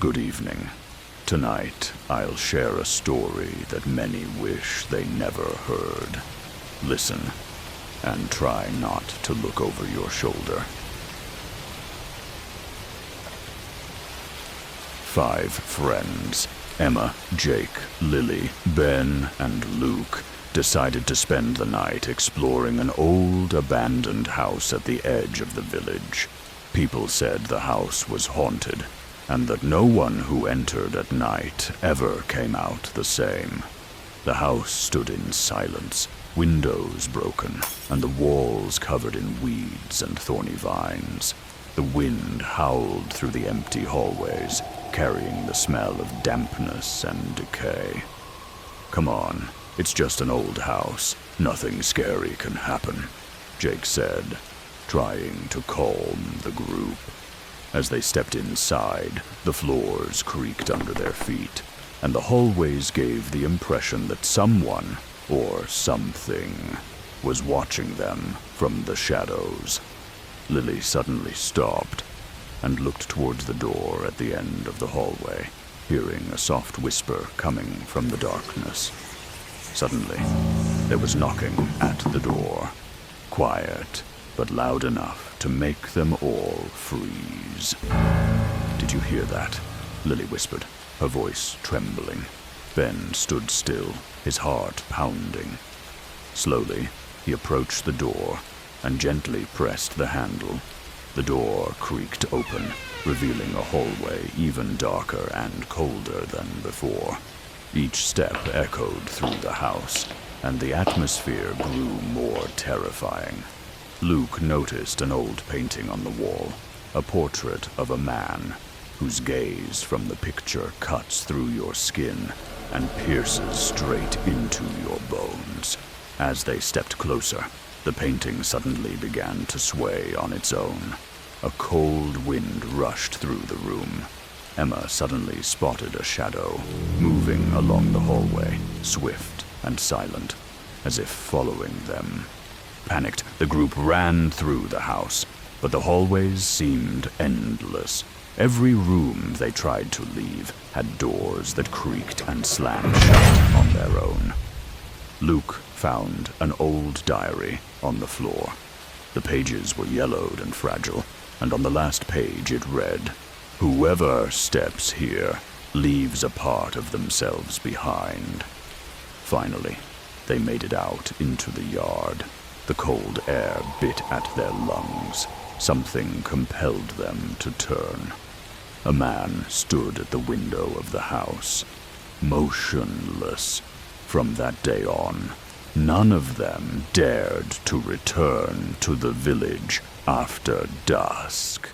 Good evening. Tonight, I'll share a story that many wish they never heard. Listen, and try not to look over your shoulder. 5 friends, Emma, Jake, Lily, Ben, and Luke, decided to spend the night exploring an old, abandoned house at the edge of the village. People said the house was haunted, and that no one who entered at night ever came out the same. The house stood in silence, windows broken, and the walls covered in weeds and thorny vines. The wind howled through the empty hallways, carrying the smell of dampness and decay. "Come on, it's just an old house. Nothing scary can happen," Jake said, trying to calm the group. As they stepped inside, the floors creaked under their feet, and the hallways gave the impression that someone, or something, was watching them from the shadows. Lily suddenly stopped and looked towards the door at the end of the hallway, hearing a soft whisper coming from the darkness. Suddenly, there was knocking at the door, quiet but loud enough to make them all freeze. "Did you hear that?" Lily whispered, her voice trembling. Ben stood still, his heart pounding. Slowly, he approached the door and gently pressed the handle. The door creaked open, revealing a hallway even darker and colder than before. Each step echoed through the house, and the atmosphere grew more terrifying. Luke noticed an old painting on the wall, a portrait of a man whose gaze from the picture cuts through your skin and pierces straight into your bones. As they stepped closer, the painting suddenly began to sway on its own. A cold wind rushed through the room. Emma suddenly spotted a shadow, moving along the hallway, swift and silent, as if following them. Panicked, the group ran through the house, but the hallways seemed endless. Every room they tried to leave had doors that creaked and slammed shut on their own. Luke found an old diary on the floor. The pages were yellowed and fragile, and on the last page it read, "Whoever steps here leaves a part of themselves behind." Finally, they made it out into the yard. The cold air bit at their lungs. Something compelled them to turn. A man stood at the window of the house, motionless. From that day on, none of them dared to return to the village after dusk.